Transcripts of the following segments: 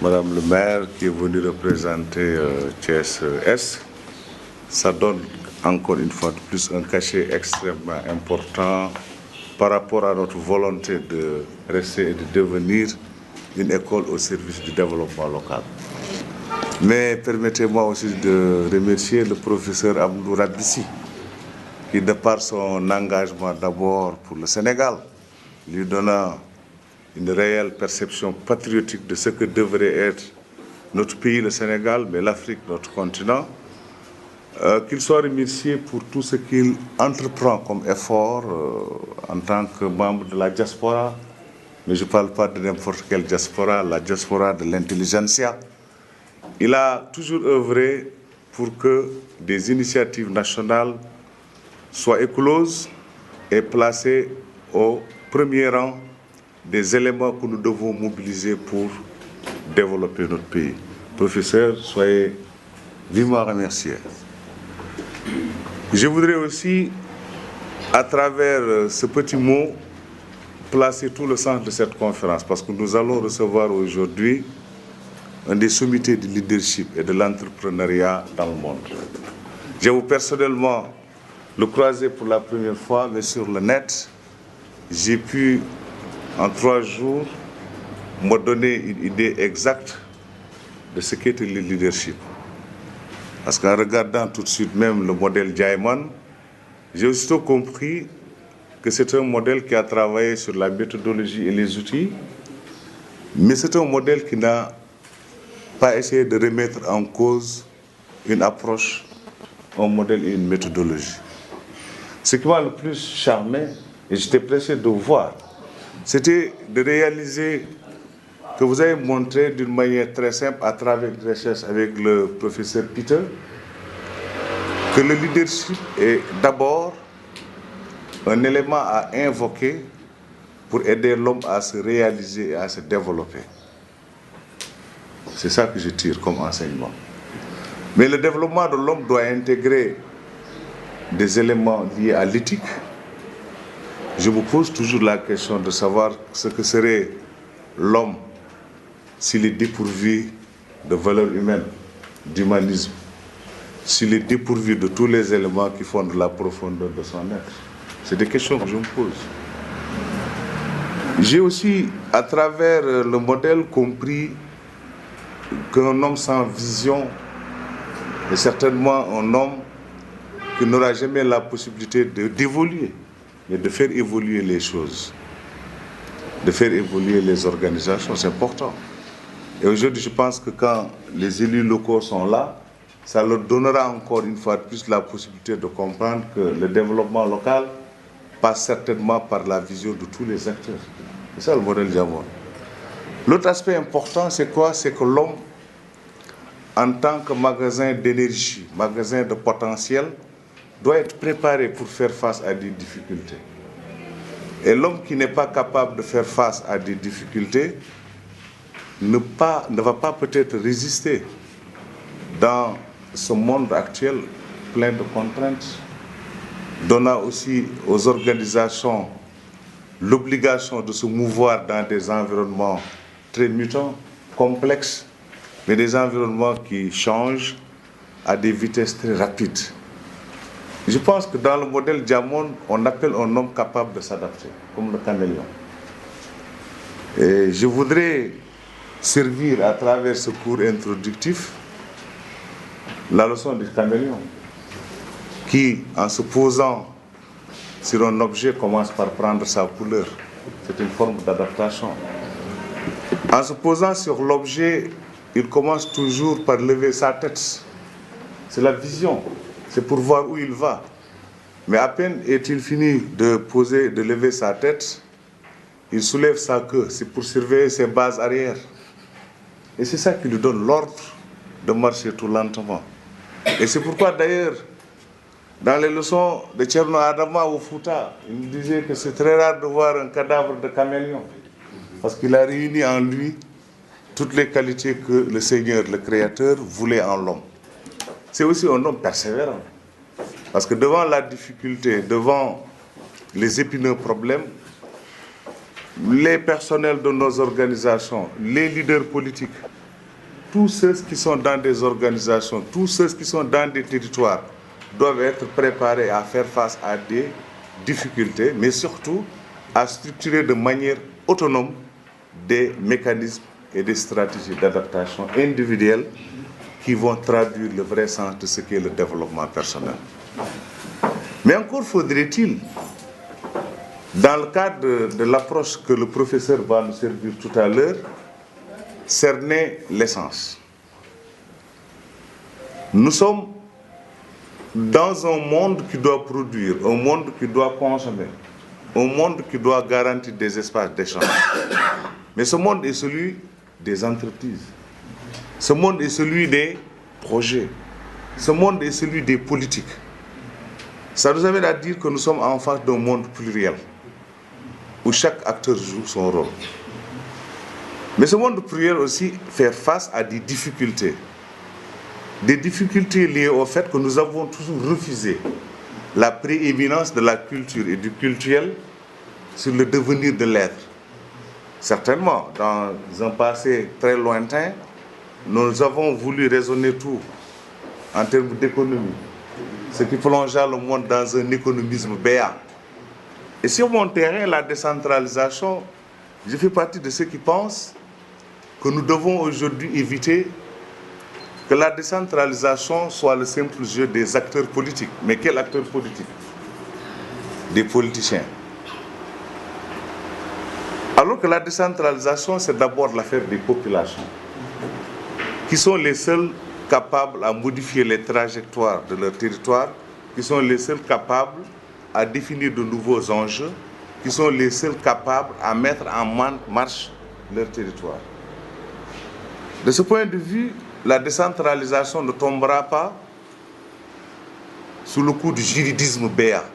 Madame le maire qui est venue représenter Thiès Est, ça donne encore une fois de plus un cachet extrêmement important par rapport à notre volonté de rester et de devenir une école au service du développement local. Mais permettez-moi aussi de remercier le professeur Abdou Radissi, qui de par son engagement d'abord pour le Sénégal, lui donnant une réelle perception patriotique de ce que devrait être notre pays, le Sénégal, mais l'Afrique, notre continent, qu'il soit remercié pour tout ce qu'il entreprend comme effort en tant que membre de la diaspora, mais je ne parle pas de n'importe quelle diaspora, la diaspora de l'intelligentsia. Il a toujours œuvré pour que des initiatives nationales soient écloses et placées au premier rang des éléments que nous devons mobiliser pour développer notre pays. Professeur, soyez vivement remerciés. Je voudrais aussi, à travers ce petit mot, placer tout le sens de cette conférence, parce que nous allons recevoir aujourd'hui un des sommités du leadership et de l'entrepreneuriat dans le monde. J'ai personnellement le croisé pour la première fois, mais sur le net, j'ai pu, en 3 jours, me donner une idée exacte de ce qu'était le leadership. Parce qu'en regardant tout de suite même le modèle Diamond, j'ai aussitôt compris que c'est un modèle qui a travaillé sur la méthodologie et les outils, mais c'est un modèle qui n'a pas essayé de remettre en cause une approche, un modèle et une méthodologie. Ce qui m'a le plus charmé, et j'étais pressé de voir, c'était de réaliser que vous avez montré d'une manière très simple, à travers une recherche avec le professeur Peter, que le leadership est d'abord un élément à invoquer pour aider l'homme à se réaliser et à se développer. C'est ça que je tire comme enseignement. Mais le développement de l'homme doit intégrer des éléments liés à l'éthique. Je me pose toujours la question de savoir ce que serait l'homme s'il est dépourvu de valeurs humaines, d'humanisme, s'il est dépourvu de tous les éléments qui font de la profondeur de son être. C'est des questions que je me pose. J'ai aussi, à travers le modèle, compris qu'un homme sans vision est certainement un homme qui n'aura jamais la possibilité d'évoluer, mais de faire évoluer les choses, de faire évoluer les organisations, c'est important. Et aujourd'hui, je pense que quand les élus locaux sont là, ça leur donnera encore une fois de plus la possibilité de comprendre que le développement local passe certainement par la vision de tous les acteurs. C'est ça le modèle Diamond. L'autre aspect important, c'est quoi? C'est que l'homme, en tant que magasin d'énergie, magasin de potentiel, doit être préparé pour faire face à des difficultés. Et l'homme qui n'est pas capable de faire face à des difficultés ne va pas peut-être résister dans ce monde actuel plein de contraintes, donnant aussi aux organisations l'obligation de se mouvoir dans des environnements très mutants, complexes, mais des environnements qui changent à des vitesses très rapides. Je pense que dans le modèle Diamond, on appelle un homme capable de s'adapter, comme le caméléon. Et je voudrais servir à travers ce cours introductif la leçon du caméléon, qui, en se posant sur un objet, commence par prendre sa couleur. C'est une forme d'adaptation. En se posant sur l'objet, il commence toujours par lever sa tête. C'est la vision, c'est pour voir où il va. Mais à peine est-il fini de lever sa tête, il soulève sa queue, c'est pour surveiller ses bases arrière. Et c'est ça qui lui donne l'ordre de marcher tout lentement. Et c'est pourquoi d'ailleurs, dans les leçons de Tcherno Adama au Fouta, il disait que c'est très rare de voir un cadavre de caméléon, parce qu'il a réuni en lui toutes les qualités que le Seigneur, le Créateur, voulait en l'homme. C'est aussi un homme persévérant, parce que devant la difficulté, devant les épineux problèmes, les personnels de nos organisations, les leaders politiques tous ceux qui sont dans des organisations, tous ceux qui sont dans des territoires doivent être préparés à faire face à des difficultés, mais surtout à structurer de manière autonome des mécanismes et des stratégies d'adaptation individuelles qui vont traduire le vrai sens de ce qu'est le développement personnel. Mais encore faudrait-il, dans le cadre de l'approche que le professeur va nous servir tout à l'heure, cerner l'essence. Nous sommes dans un monde qui doit produire, un monde qui doit consommer, un monde qui doit garantir des espaces d'échange. Mais ce monde est celui des entreprises. Ce monde est celui des projets. Ce monde est celui des politiques. Ça nous amène à dire que nous sommes en face d'un monde pluriel, où chaque acteur joue son rôle. Mais ce monde pluriel aussi fait face à des difficultés. Des difficultés liées au fait que nous avons toujours refusé la prééminence de la culture et du culturel sur le devenir de l'être. Certainement, dans un passé très lointain, nous avons voulu raisonner tout en termes d'économie, ce qui plongea le monde dans un économisme béat. Et sur mon terrain, la décentralisation, je fais partie de ceux qui pensent que nous devons aujourd'hui éviter que la décentralisation soit le simple jeu des acteurs politiques. Mais quels acteurs politiques? Des politiciens. Alors que la décentralisation, c'est d'abord l'affaire des populations, qui sont les seuls capables à modifier les trajectoires de leur territoire, qui sont les seuls capables à définir de nouveaux enjeux, qui sont les seuls capables à mettre en marche leur territoire. De ce point de vue, la décentralisation ne tombera pas sous le coup du juridisme béat,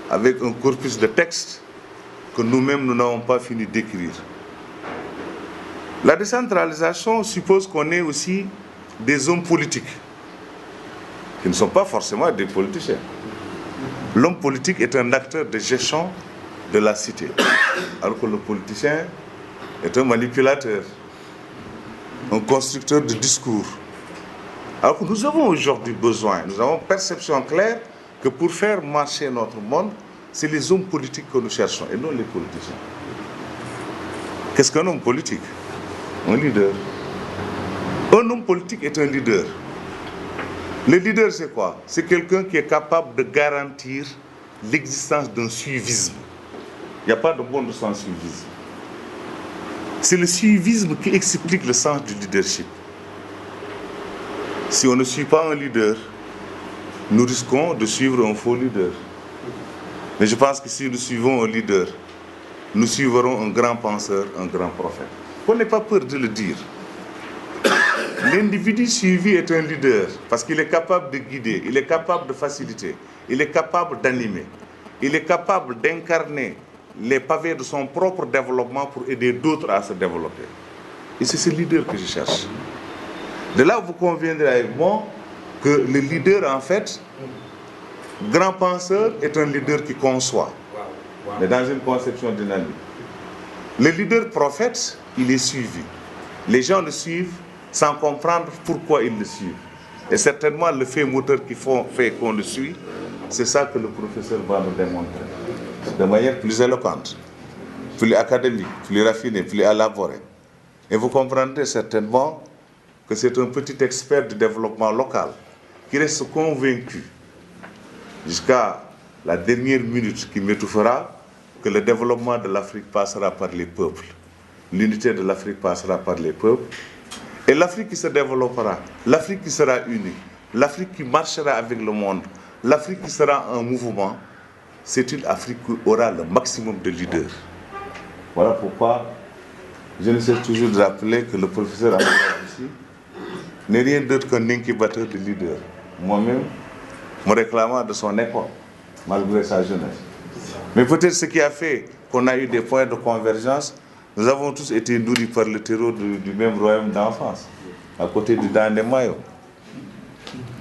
avec un corpus de textes que nous-mêmes nous n'avons pas fini d'écrire. La décentralisation suppose qu'on ait aussi des hommes politiques, qui ne sont pas forcément des politiciens. L'homme politique est un acteur de gestion de la cité, alors que le politicien est un manipulateur, un constructeur de discours. Alors que nous avons aujourd'hui besoin, nous avons perception claire que pour faire marcher notre monde, c'est les hommes politiques que nous cherchons et non les politiciens. Qu'est-ce qu'un homme politique? Un leader. Un homme politique est un leader. Le leader, c'est quoi? C'est quelqu'un qui est capable de garantir l'existence d'un suivisme. Il n'y a pas de monde sans suivisme. C'est le suivisme qui explique le sens du leadership. Si on ne suit pas un leader, nous risquons de suivre un faux leader. Mais je pense que si nous suivons un leader, nous suivrons un grand penseur, un grand prophète. On n'est pas peur de le dire. L'individu suivi est un leader parce qu'il est capable de guider, il est capable de faciliter, il est capable d'animer, il est capable d'incarner les pavés de son propre développement pour aider d'autres à se développer. Et c'est ce leader que je cherche. De là, vous conviendrez avec moi que le leader, en fait, grand penseur est un leader qui conçoit, mais dans une conception dynamique. Le leader prophète, il est suivi. Les gens le suivent sans comprendre pourquoi ils le suivent. Et certainement, le fait moteur qui fait qu'on le suit, c'est ça que le professeur va nous démontrer. De manière plus éloquente, plus académique, plus raffinée, plus élaborée. Et vous comprendrez certainement que c'est un petit expert du développement local qui reste convaincu jusqu'à la dernière minute qui m'étouffera que le développement de l'Afrique passera par les peuples. L'unité de l'Afrique passera par les peuples. Et l'Afrique qui se développera, l'Afrique qui sera unie, l'Afrique qui marchera avec le monde, l'Afrique qui sera un mouvement, c'est une Afrique qui aura le maximum de leaders. Voilà pourquoi je ne sais toujours de rappeler que le professeur ici n'est rien d'autre qu'un incubateur de leaders. Moi-même, me réclamant de son école, malgré sa jeunesse. Mais peut-être ce qui a fait qu'on a eu des points de convergence, nous avons tous été nourris par le terreau du même royaume d'enfance, à côté du Dan Mayo.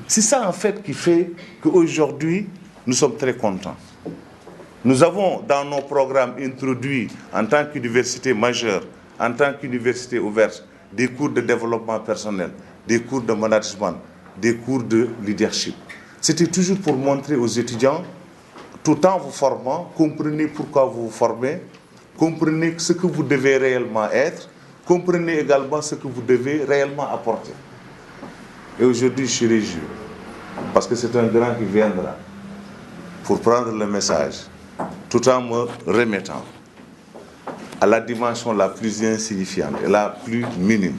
C'est ça en fait qui fait qu'aujourd'hui, nous sommes très contents. Nous avons dans nos programmes introduits en tant qu'université majeure en tant qu'université ouverte, des cours de développement personnel, des cours de management, des cours de leadership. C'était toujours pour montrer aux étudiants, tout en vous formant, comprenez pourquoi vous vous formez, comprenez ce que vous devez réellement être, comprenez également ce que vous devez réellement apporter. Et aujourd'hui, je suis réjoui, parce que c'est un grand qui viendra pour prendre le message, tout en me remettant à la dimension la plus insignifiante et la plus minime,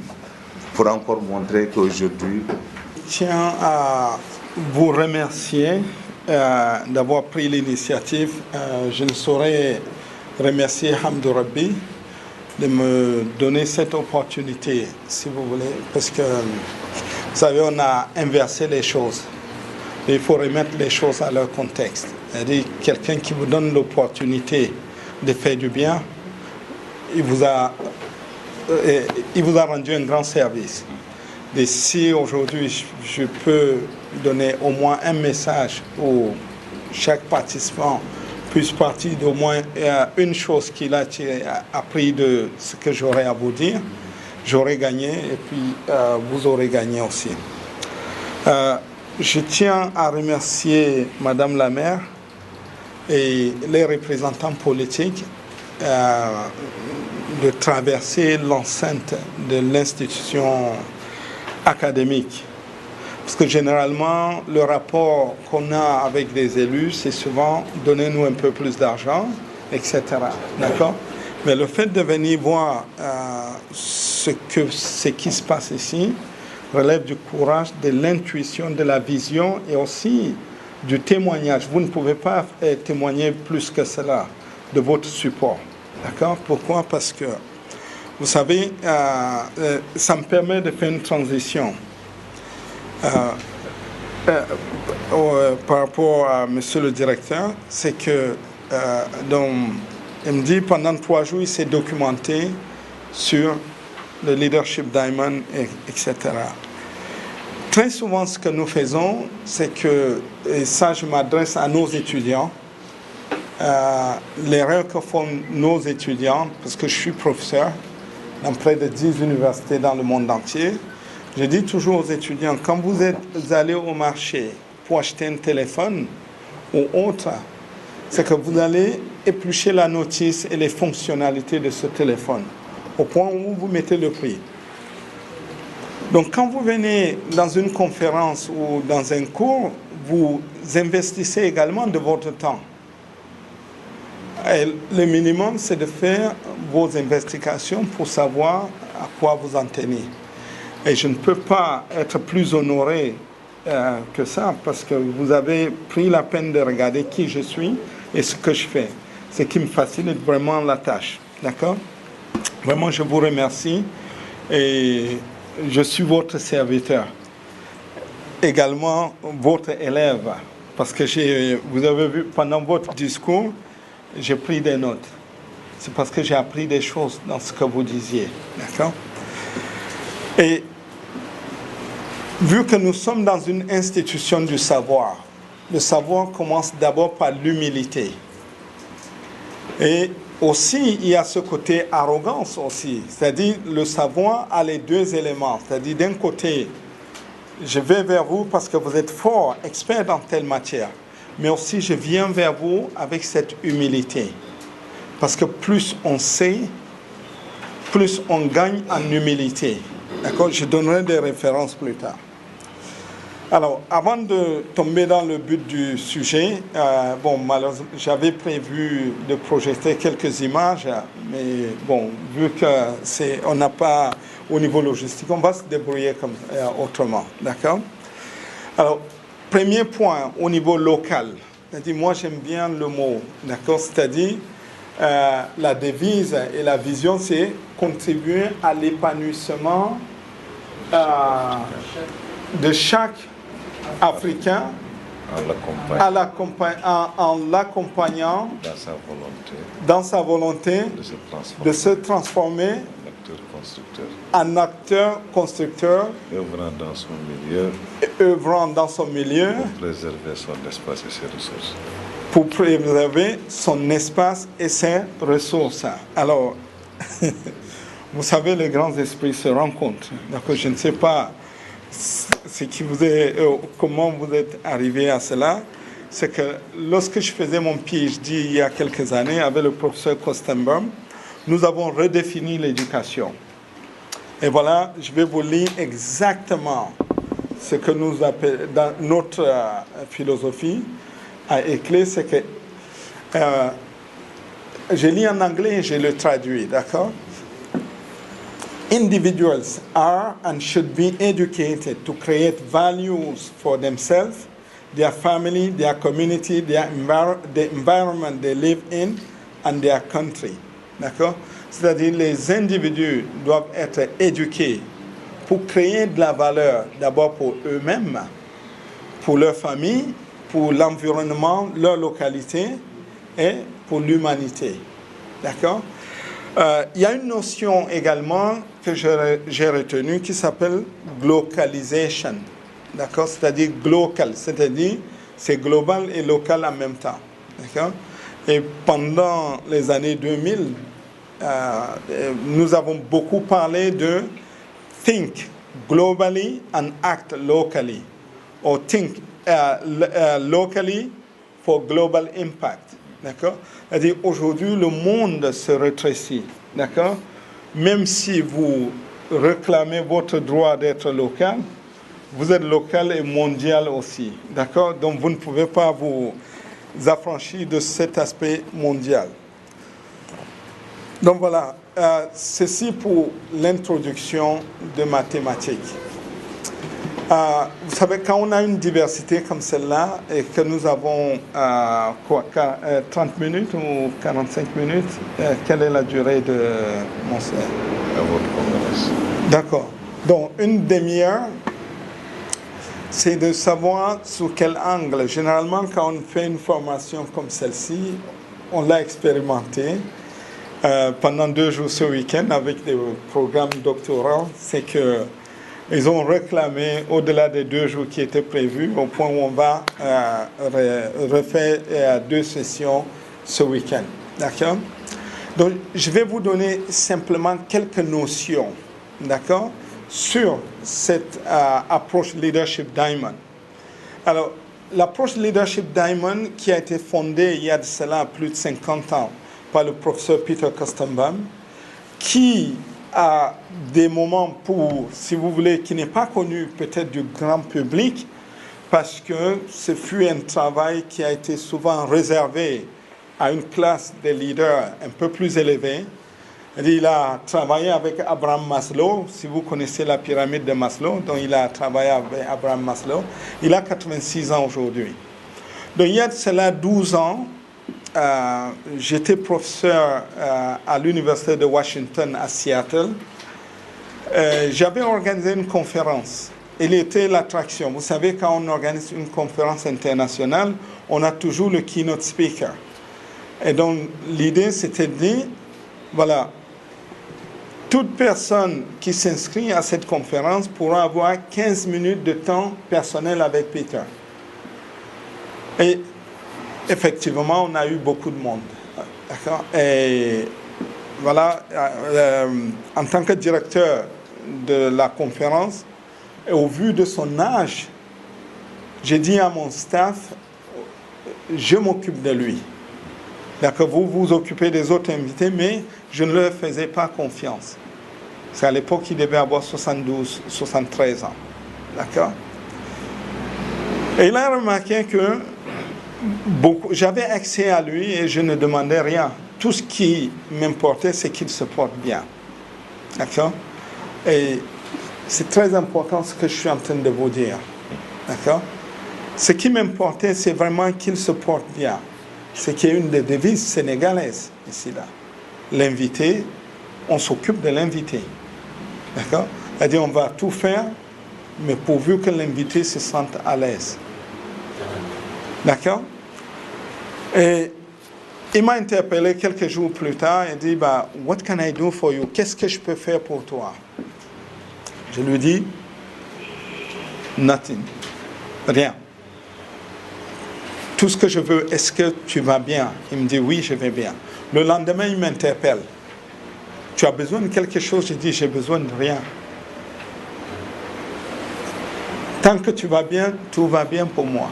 pour encore montrer qu'aujourd'hui... Je tiens à vous remercier d'avoir pris l'initiative. Je ne saurais remercier Hamdou Rabbi de me donner cette opportunité, si vous voulez, parce que, vous savez, on a inversé les choses. Il faut remettre les choses à leur contexte. C'est-à-dire, quelqu'un qui vous donne l'opportunité de faire du bien, il vous a rendu un grand service. Et si aujourd'hui je peux donner au moins un message où chaque participant puisse partir d'au moins une chose qu'il a appris de ce que j'aurais à vous dire, j'aurais gagné et puis vous aurez gagné aussi. Je tiens à remercier Madame la maire et les représentants politiques de traverser l'enceinte de l'institution académique. Parce que généralement, le rapport qu'on a avec des élus, c'est souvent « donnez-nous un peu plus d'argent », etc. D'accord ? Mais le fait de venir voir ce qui se passe ici relève du courage, de l'intuition, de la vision et aussi du témoignage. Vous ne pouvez pas témoigner plus que cela de votre support. D'accord ? Pourquoi ? Parce que, vous savez, ça me permet de faire une transition par rapport à monsieur le directeur. C'est que, il me dit, pendant 3 jours, il s'est documenté sur le leadership Diamond, etc. Très souvent, ce que nous faisons, c'est que, et ça, je m'adresse à nos étudiants, l'erreur que font nos étudiants, parce que je suis professeur dans près de 10 universités dans le monde entier, je dis toujours aux étudiants, quand vous allez au marché pour acheter un téléphone ou autre, c'est que vous allez éplucher la notice et les fonctionnalités de ce téléphone, au point où vous mettez le prix. Donc quand vous venez dans une conférence ou dans un cours, vous investissez également de votre temps. Et le minimum, c'est de faire vos investigations pour savoir à quoi vous en tenez. Et je ne peux pas être plus honoré que ça, parce que vous avez pris la peine de regarder qui je suis et ce que je fais. Ce qui me facilite vraiment la tâche. D'accord ? Vraiment, je vous remercie et je suis votre serviteur. Également, votre élève, parce que vous avez vu, pendant votre discours, j'ai pris des notes. C'est parce que j'ai appris des choses dans ce que vous disiez. D'accord ? Et vu que nous sommes dans une institution du savoir, le savoir commence d'abord par l'humilité. Et aussi, il y a ce côté arrogance aussi. C'est-à-dire, le savoir a les 2 éléments. C'est-à-dire, d'un côté, je vais vers vous parce que vous êtes fort, expert dans telle matière. Mais aussi, je viens vers vous avec cette humilité. Parce que plus on sait, plus on gagne en humilité. D'accord ? Je donnerai des références plus tard. Alors, avant de tomber dans le but du sujet, malheureusement, j'avais prévu de projeter quelques images, mais bon, vu qu'on n'a pas au niveau logistique, on va se débrouiller autrement. D'accord ? Alors, premier point, au niveau local. C'est-à-dire, moi, j'aime bien le mot, d'accord ? C'est-à-dire, la devise et la vision, c'est contribuer à l'épanouissement de chaque Africain en l'accompagnant dans sa volonté de se transformer en acteur constructeur, œuvrant dans son milieu, pour préserver son espace et ses ressources. Pour préserver son espace et ses ressources. Alors, vous savez, les grands esprits se rencontrent. Donc, je ne sais pas ce qui vous est, comment vous êtes arrivé à cela. C'est que lorsque je faisais mon PhD il y a quelques années avec le professeur Kostenbaum, nous avons redéfini l'éducation. Et voilà, je vais vous lire exactement ce que nous appelons, dans notre philosophie à Éclé, c'est que je lis en anglais et je le traduis, d'accord? Individuals are and should be educated to create values for themselves, their family, their community, the environment they live in, and their country. D'accord? C'est-à-dire les individus doivent être éduqués pour créer de la valeur, d'abord pour eux-mêmes, pour leur famille, pour l'environnement, leur localité et pour l'humanité. D'accord? Il y a une notion également que j'ai retenue qui s'appelle globalisation. D'accord? C'est-à-dire global, c'est-à-dire c'est global et local en même temps. D'accord? Et pendant les années 2000, nous avons beaucoup parlé de think globally and act locally, or think locally for global impact. D'accord? C'est-à-dire aujourd'hui, le monde se rétrécit. D'accord? Même si vous réclamez votre droit d'être local, vous êtes local et mondial aussi. D'accord? Donc vous ne pouvez pas vous affranchir de cet aspect mondial. Donc voilà, ceci pour l'introduction de mathématiques. Vous savez, quand on a une diversité comme celle-là et que nous avons 30 minutes ou 45 minutes, quelle est la durée de mon séminaire? À votre conférence. D'accord. Donc, une demi-heure, c'est de savoir sous quel angle. Généralement, quand on fait une formation comme celle-ci, on l'a expérimenté pendant 2 jours ce week-end avec des programmes doctoraux. C'est que ils ont réclamé au-delà des 2 jours qui étaient prévus, au point où on va refaire 2 sessions ce week-end. D'accord? Donc, je vais vous donner simplement quelques notions, d'accord, sur cette approche Leadership Diamond. Alors, l'approche Leadership Diamond qui a été fondée il y a de cela plus de 50 ans par le professeur Peter Kostenbaum, qui à des moments pour, si vous voulez, qui n'est pas connu peut-être du grand public, parce que ce fut un travail qui a été souvent réservé à une classe de leaders un peu plus élevée. Il a travaillé avec Abraham Maslow, si vous connaissez la pyramide de Maslow, donc il a travaillé avec Abraham Maslow. Il a 86 ans aujourd'hui. Donc il y a de cela 12 ans, j'étais professeur à l'Université de Washington à Seattle. J'avais organisé une conférence. Il était l'attraction. Vous savez, quand on organise une conférence internationale, on a toujours le keynote speaker. Et donc, l'idée, c'était de dire, voilà, toute personne qui s'inscrit à cette conférence pourra avoir 15 minutes de temps personnel avec Peter. Et effectivement, on a eu beaucoup de monde. D'accord? Et voilà, en tant que directeur de la conférence, et au vu de son âge, j'ai dit à mon staff, je m'occupe de lui. D'accord? Vous vous occupez des autres invités, mais je ne leur faisais pas confiance. C'est à l'époque qu'il devait avoir 72, 73 ans. D'accord? Et il a remarqué que j'avais accès à lui et je ne demandais rien. Tout ce qui m'importait, c'est qu'il se porte bien. D'accord? Et c'est très important ce que je suis en train de vous dire. D'accord? Ce qui m'importait, c'est vraiment qu'il se porte bien. C'est qu'il y a une des devises sénégalaises ici, là. L'invité, on s'occupe de l'invité. D'accord? C'est-à-dire, on va tout faire, mais pourvu que l'invité se sente à l'aise. D'accord? Et il m'a interpellé quelques jours plus tard et dit, what can I do for you? Qu'est-ce que je peux faire pour toi? Je lui dis, nothing. Rien. Tout ce que je veux, est-ce que tu vas bien? Il me dit, oui, je vais bien. Le lendemain, il m'interpelle. Tu as besoin de quelque chose? J'ai dit, j'ai besoin de rien. Tant que tu vas bien, tout va bien pour moi.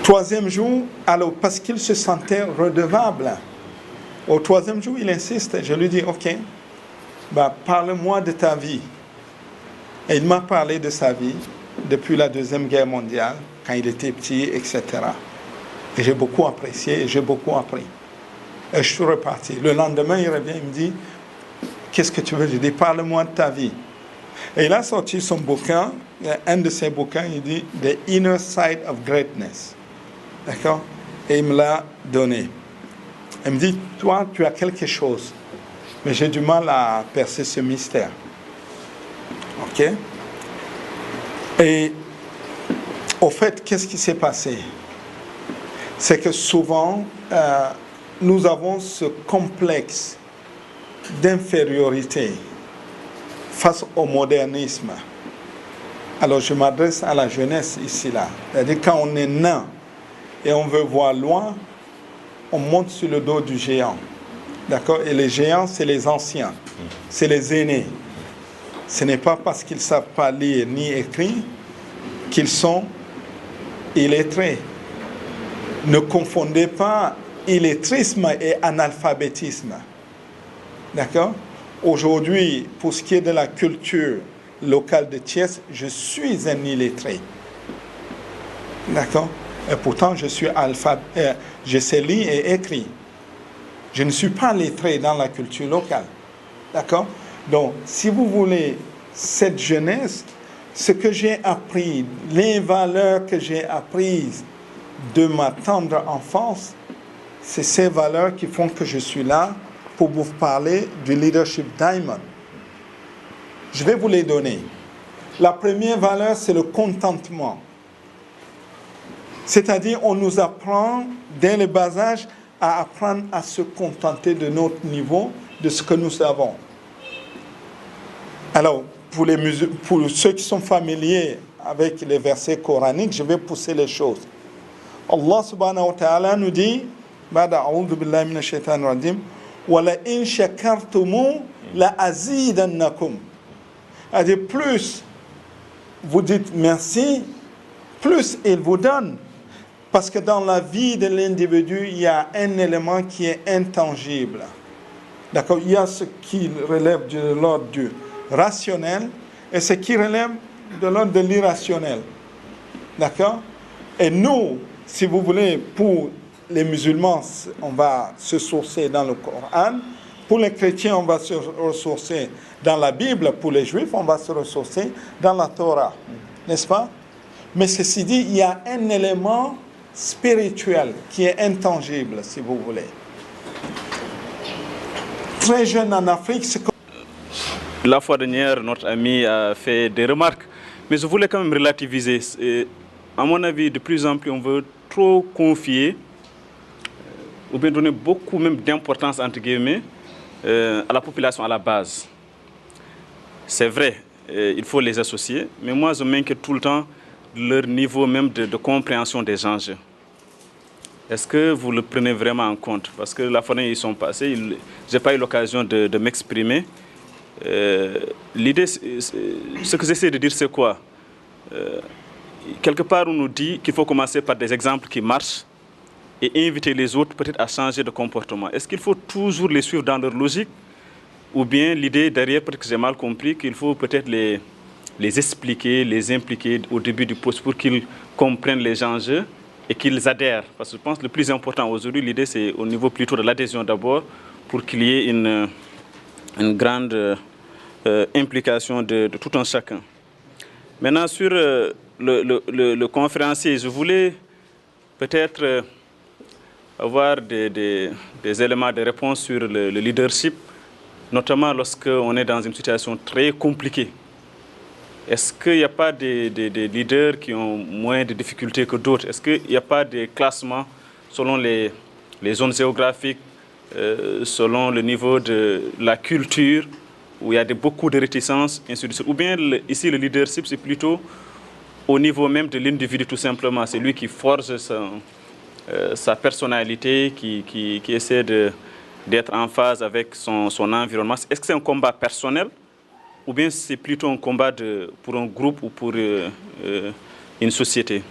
Troisième jour, alors parce qu'il se sentait redevable, au troisième jour, il insiste. Je lui dis, ok, parle-moi de ta vie. Et il m'a parlé de sa vie depuis la Deuxième Guerre mondiale, quand il était petit, etc. Et j'ai beaucoup apprécié et j'ai beaucoup appris. Et je suis reparti. Le lendemain, il revient, il me dit, qu'est-ce que tu veux? Je dis, parle-moi de ta vie. Et il a sorti son bouquin, un de ses bouquins, il dit, The Inner Side of Greatness. D'accord? Et il me l'a donné. Il me dit, toi, tu as quelque chose, mais j'ai du mal à percer ce mystère. Ok? Et au fait, qu'est-ce qui s'est passé? C'est que souvent, nous avons ce complexe d'infériorité face au modernisme. Alors, je m'adresse à la jeunesse ici, là. C'est-à-dire, quand on est nain et on veut voir loin, on monte sur le dos du géant. D'accord? Et les géants, c'est les anciens. C'est les aînés. Ce n'est pas parce qu'ils ne savent pas lire ni écrire qu'ils sont illettrés. Ne confondez pas illettrisme et analphabétisme. D'accord? Aujourd'hui, pour ce qui est de la culture locale de Thiès, je suis un illettré. D'accord? Et pourtant, je sais lire et écrire. Je ne suis pas lettré dans la culture locale. D'accord? Donc, si vous voulez, cette jeunesse, ce que j'ai appris, les valeurs que j'ai apprises de ma tendre enfance, c'est ces valeurs qui font que je suis là pour vous parler du leadership diamond. Je vais vous les donner. La première valeur, c'est le contentement. C'est-à-dire, on nous apprend, dès le bas âge, à apprendre à se contenter de notre niveau, de ce que nous avons. Alors, pour ceux qui sont familiers avec les versets coraniques, je vais pousser les choses. Allah subhanahu wa ta'ala nous dit, Bada a'udhu billahi minash shaitanir rajim, wa la in shakartumu la azidannakum. C'est-à-dire, plus vous dites merci, plus il vous donne. Parce que dans la vie de l'individu, il y a un élément qui est intangible. D'accord? Il y a ce qui relève de l'ordre du rationnel et ce qui relève de l'ordre de l'irrationnel. D'accord? Et nous, si vous voulez, pour les musulmans, on va se sourcer dans le Coran. Pour les chrétiens, on va se ressourcer dans la Bible. Pour les juifs, on va se ressourcer dans la Torah. N'est-ce pas? Mais ceci dit, il y a un élément spirituel qui est intangible, si vous voulez. Très jeune en Afrique, c'est comme... La fois dernière, notre ami a fait des remarques, mais je voulais quand même relativiser. Et, à mon avis, de plus en plus, on veut trop confier, ou bien donner beaucoup même d'importance, entre guillemets, à la population à la base. C'est vrai, il faut les associer, mais moi, je m'inquiète tout le temps de leur niveau même de compréhension des enjeux. Est-ce que vous le prenez vraiment en compte? Parce que la fois dernière, ils sont passés, je n'ai pas eu l'occasion de m'exprimer. L'idée, ce que j'essaie de dire, c'est quoi? Quelque part, on nous dit qu'il faut commencer par des exemples qui marchent et inviter les autres peut-être à changer de comportement. Est-ce qu'il faut toujours les suivre dans leur logique? Ou bien l'idée derrière, peut-être que j'ai mal compris, qu'il faut peut-être les expliquer, les impliquer au début du poste pour qu'ils comprennent les enjeux et qu'ils adhèrent. Parce que je pense que le plus important aujourd'hui, l'idée c'est au niveau plutôt de l'adhésion d'abord, pour qu'il y ait une grande implication de tout un chacun. Maintenant, sur le conférencier, je voulais peut-être avoir des éléments de réponse sur le leadership, notamment lorsqu'on est dans une situation très compliquée. Est-ce qu'il n'y a pas des leaders qui ont moins de difficultés que d'autres? Est-ce qu'il n'y a pas des classements selon les zones géographiques, selon le niveau de la culture, où il y a beaucoup de réticences, ainsi de suite? Ou bien ici, le leadership, c'est plutôt au niveau même de l'individu, tout simplement. C'est lui qui forge sa personnalité, qui essaie d'être en phase avec son environnement. Est-ce que c'est un combat personnel ou bien c'est plutôt un combat pour un groupe ou pour une société?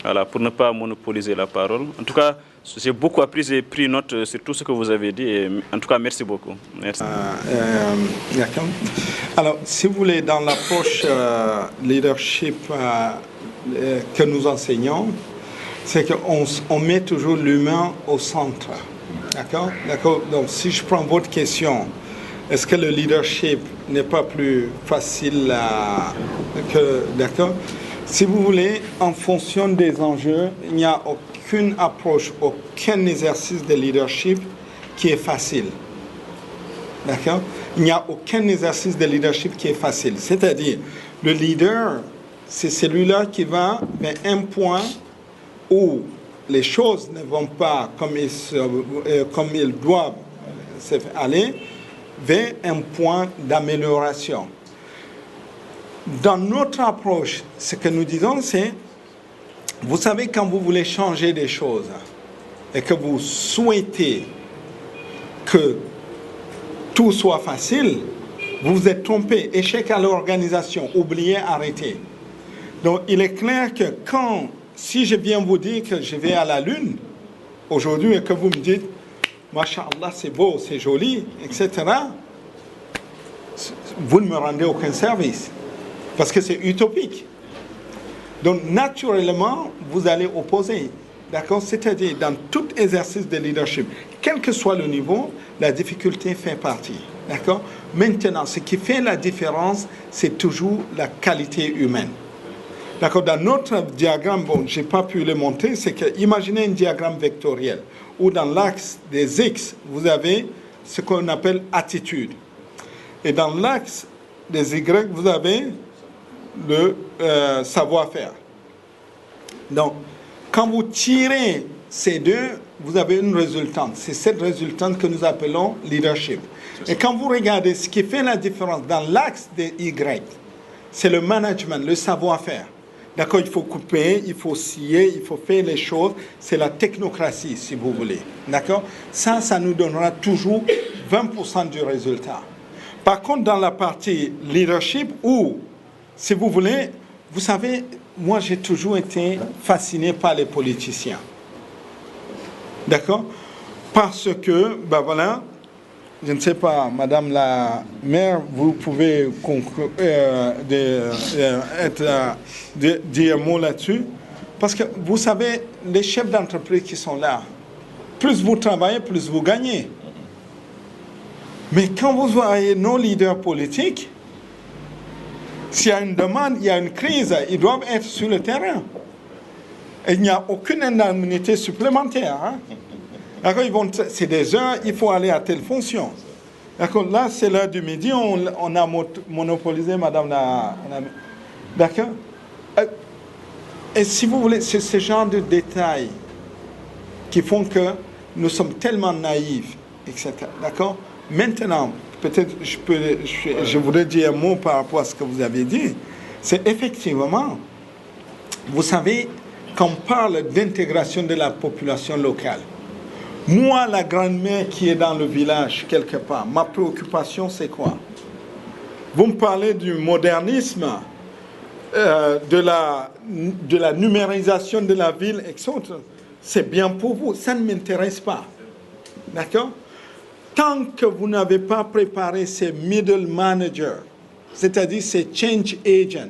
Voilà, pour ne pas monopoliser la parole. En tout cas, j'ai beaucoup appris, j'ai pris note sur tout ce que vous avez dit. Et, en tout cas, merci beaucoup. Merci. D'accord. Alors, si vous voulez, dans l'approche leadership que nous enseignons, c'est qu'on met toujours l'humain au centre. D'accord? D'accord. Donc, si je prends votre question, est-ce que le leadership n'est pas plus facile d'accord? Si vous voulez, en fonction des enjeux, il n'y a aucune approche, aucun exercice de leadership qui est facile. D'accord? Il n'y a aucun exercice de leadership qui est facile. C'est-à-dire, le leader, c'est celui-là qui va vers un point où les choses ne vont pas comme ils doivent aller, vers un point d'amélioration. Dans notre approche, ce que nous disons, c'est, vous savez, quand vous voulez changer des choses et que vous souhaitez que tout soit facile, vous vous êtes trompé. Échec à l'organisation, oubliez, arrêtez. Donc, il est clair que si je viens vous dire que je vais à la Lune aujourd'hui et que vous me dites, Masha'Allah, c'est beau, c'est joli, etc., vous ne me rendez aucun service. Parce que c'est utopique. Donc, naturellement, vous allez opposer. D'accord? C'est-à-dire, dans tout exercice de leadership, quel que soit le niveau, la difficulté fait partie. D'accord? Maintenant, ce qui fait la différence, c'est toujours la qualité humaine. D'accord? Dans notre diagramme, bon, je n'ai pas pu le montrer, c'est que, imaginez un diagramme vectoriel, où dans l'axe des X, vous avez ce qu'on appelle attitude. Et dans l'axe des Y, vous avez le savoir-faire. Donc, quand vous tirez ces deux, vous avez une résultante. C'est cette résultante que nous appelons leadership. Et quand vous regardez ce qui fait la différence dans l'axe des Y, c'est le management, le savoir-faire. D'accord, il faut couper, il faut scier, il faut faire les choses. C'est la technocratie, si vous voulez. D'accord? Ça nous donnera toujours 20% du résultat. Par contre, dans la partie leadership, où, si vous voulez, vous savez, moi j'ai toujours été fasciné par les politiciens. D'accord? Parce que, ben voilà, je ne sais pas, Madame la maire, vous pouvez dire un mot là-dessus. Parce que vous savez, les chefs d'entreprise qui sont là, plus vous travaillez, plus vous gagnez. Mais quand vous voyez nos leaders politiques, s'il y a une demande, il y a une crise, ils doivent être sur le terrain. Et il n'y a aucune indemnité supplémentaire. Hein? D'accord, c'est des heures, il faut aller à telle fonction. D'accord, là, c'est l'heure du midi, on a monopolisé Madame la... D'accord? Et si vous voulez, c'est ce genre de détails qui font que nous sommes tellement naïfs, etc. D'accord? Maintenant, peut-être je voudrais dire un mot par rapport à ce que vous avez dit. C'est effectivement, vous savez, quand on parle d'intégration de la population locale, moi, la grand-mère qui est dans le village, quelque part, ma préoccupation, c'est quoi? Vous me parlez du modernisme, de la numérisation de la ville, etc. C'est bien pour vous, ça ne m'intéresse pas. D'accord? Tant que vous n'avez pas préparé ces middle managers, c'est-à-dire ces change agents,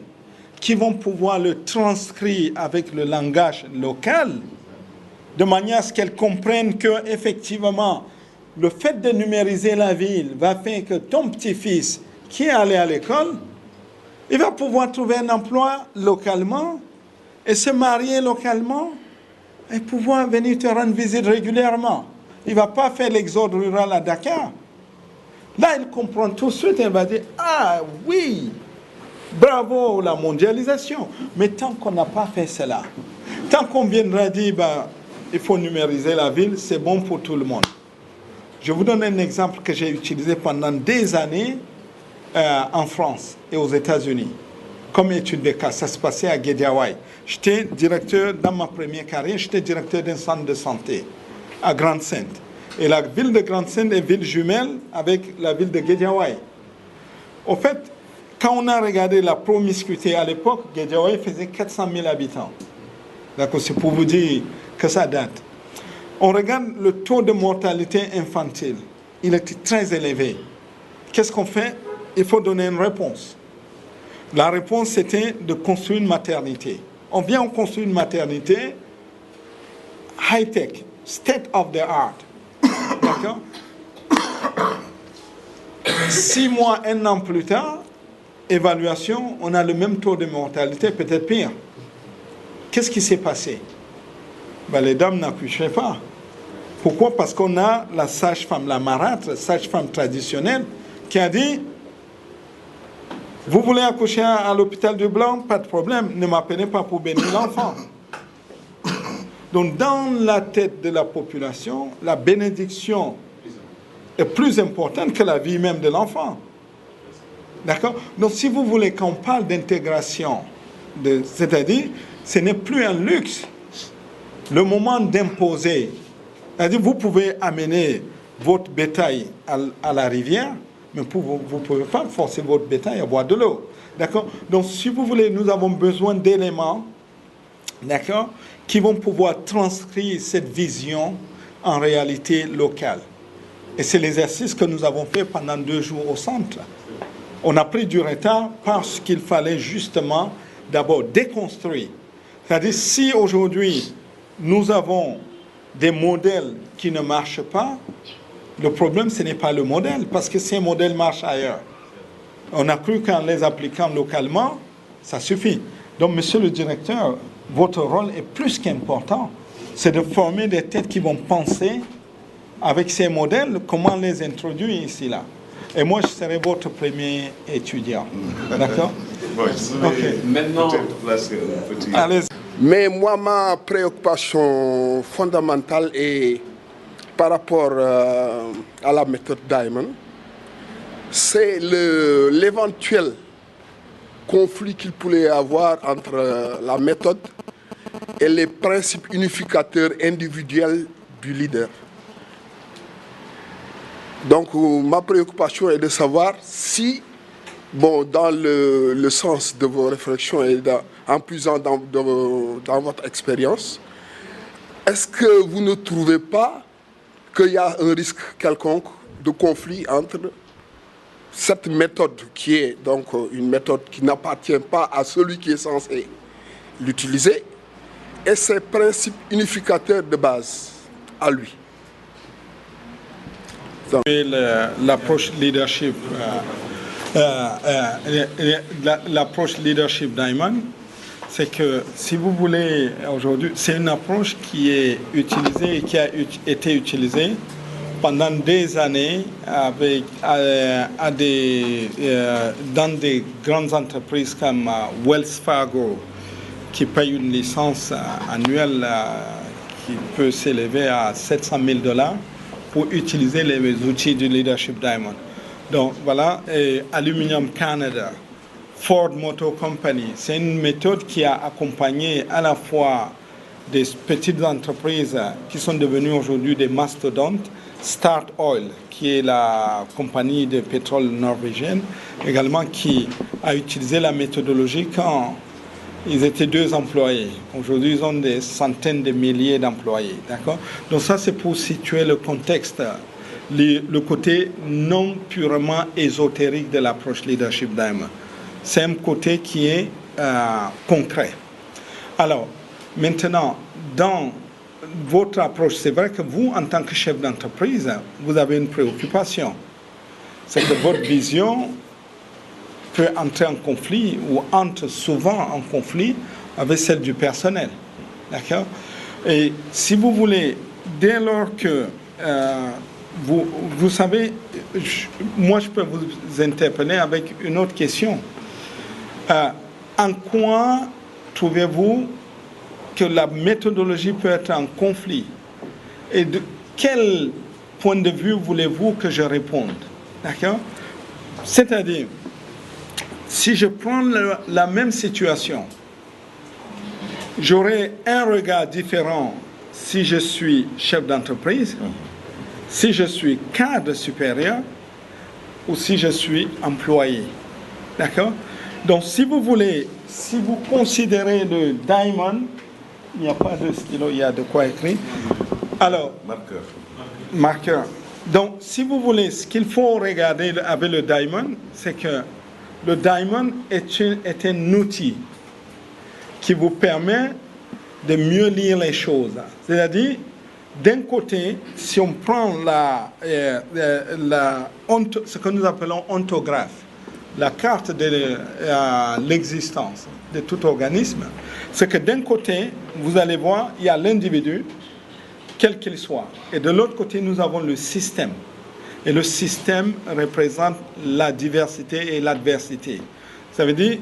qui vont pouvoir le transcrire avec le langage local, de manière à ce qu'elles comprennent que, effectivement, le fait de numériser la ville va faire que ton petit-fils, qui est allé à l'école, il va pouvoir trouver un emploi localement et se marier localement et pouvoir venir te rendre visite régulièrement. Il ne va pas faire l'exode rural à Dakar. Là, il comprend tout de suite, il va dire, ah oui, bravo la mondialisation. Mais tant qu'on n'a pas fait cela, tant qu'on viendra dire, ben, il faut numériser la ville, c'est bon pour tout le monde. Je vous donne un exemple que j'ai utilisé pendant des années en France et aux États-Unis. Comme étude de cas, ça se passait à Guédiawaye. J'étais directeur, dans ma première carrière, j'étais directeur d'un centre de santé à Grande-Sainte. Et la ville de Grande-Synthe est ville jumelle avec la ville de Guédiawaye. Au fait, quand on a regardé la promiscuité à l'époque, Guédiawaye faisait 400 000 habitants. D'accord, c'est pour vous dire que ça date. On regarde le taux de mortalité infantile. Il était très élevé. Qu'est-ce qu'on fait? Il faut donner une réponse. La réponse, c'était de construire une maternité. On vient, on construit une maternité high-tech, state of the art. D'accord? 6 mois, 1 an plus tard, évaluation, on a le même taux de mortalité, peut-être pire. Qu'est-ce qui s'est passé? Ben, les dames n'accouchaient pas. Pourquoi? Parce qu'on a la sage-femme, la marâtre, sage-femme traditionnelle, qui a dit: vous voulez accoucher à l'hôpital du Blanc? Pas de problème, ne m'appelez pas pour bénir l'enfant. Donc, dans la tête de la population, la bénédiction est plus importante que la vie même de l'enfant. D'accord? Donc, si vous voulez qu'on parle d'intégration, c'est-à-dire, ce n'est plus un luxe. Le moment d'imposer, c'est-à-dire, vous pouvez amener votre bétail à la rivière, mais vous ne pouvez pas forcer votre bétail à boire de l'eau. D'accord? Donc, si vous voulez, nous avons besoin d'éléments, d'accord, qui vont pouvoir transcrire cette vision en réalité locale. Et c'est l'exercice que nous avons fait pendant 2 jours au centre. On a pris du retard parce qu'il fallait justement d'abord déconstruire. C'est-à-dire, si aujourd'hui nous avons des modèles qui ne marchent pas, le problème, ce n'est pas le modèle, parce que ces modèles marchent ailleurs. On a cru qu'en les appliquant localement, ça suffit. Donc, monsieur le directeur, votre rôle est plus qu'important. C'est de former des têtes qui vont penser avec ces modèles, comment les introduire ici, là. Et moi, je serai votre premier étudiant. D'accord? Okay. Maintenant, allez. Mais moi, ma préoccupation fondamentale est par rapport à la méthode Diamond, c'est l'éventuel conflit qu'il pourrait y avoir entre la méthode et les principes unificateurs individuels du leader. Donc, ma préoccupation est de savoir si, bon, dans le sens de vos réflexions et en puisant dans votre expérience, est-ce que vous ne trouvez pas qu'il y a un risque quelconque de conflit entre cette méthode qui est donc une méthode qui n'appartient pas à celui qui est censé l'utiliser et ses principes unificateurs de base à lui? L'approche leadership, l'approche leadership Diamond, c'est que si vous voulez aujourd'hui, c'est une approche qui est utilisée et qui a été utilisée pendant des années avec, dans des grandes entreprises comme Wells Fargo, qui paye une licence annuelle qui peut s'élever à $700,000 pour utiliser les outils du Leadership Diamond. Donc voilà, et Aluminium Canada, Ford Motor Company, c'est une méthode qui a accompagné à la fois des petites entreprises qui sont devenues aujourd'hui des mastodontes, Start Oil, qui est la compagnie de pétrole norvégienne, également qui a utilisé la méthodologie quand ils étaient 2 employés. Aujourd'hui, ils ont des centaines de milliers d'employés. D'accord? Donc ça, c'est pour situer le contexte, le côté non purement ésotérique de l'approche Leadership Diamond. C'est un côté qui est concret. Alors, maintenant, dans votre approche, c'est vrai que vous, en tant que chef d'entreprise, vous avez une préoccupation. C'est que votre vision peut entrer en conflit ou entre souvent en conflit avec celle du personnel. D'accord? Et si vous voulez, dès lors que vous savez, moi je peux vous interpeller avec une autre question. En quoi trouvez-vous que la méthodologie peut être en conflit? Et de quel point de vue voulez-vous que je réponde? D'accord? C'est-à-dire, si je prends la même situation, j'aurai un regard différent si je suis chef d'entreprise, si je suis cadre supérieur ou si je suis employé. D'accord? Donc, si vous voulez, si vous considérez le diamond, il n'y a pas de stylo, il y a de quoi écrire. Alors, marqueur. Donc, si vous voulez, ce qu'il faut regarder avec le diamond, c'est que le diamond est un outil qui vous permet de mieux lire les choses. C'est-à-dire, d'un côté, si on prend ce que nous appelons ontographe, la carte de l'existence de tout organisme, c'est que d'un côté, vous allez voir, il y a l'individu, quel qu'il soit. Et de l'autre côté, nous avons le système. Et le système représente la diversité et l'adversité. Ça veut dire,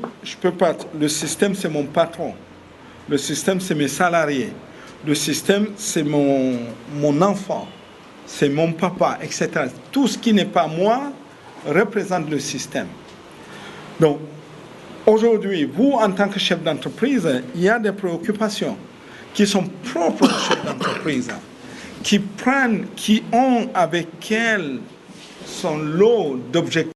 le système, c'est mon patron. Le système, c'est mes salariés. Le système, c'est mon enfant. C'est mon papa, etc. Tout ce qui n'est pas moi représente le système. Donc, aujourd'hui, vous, en tant que chef d'entreprise, il y a des préoccupations qui sont propres aux chefs d'entreprise, qui ont avec elles son lot d'objectifs.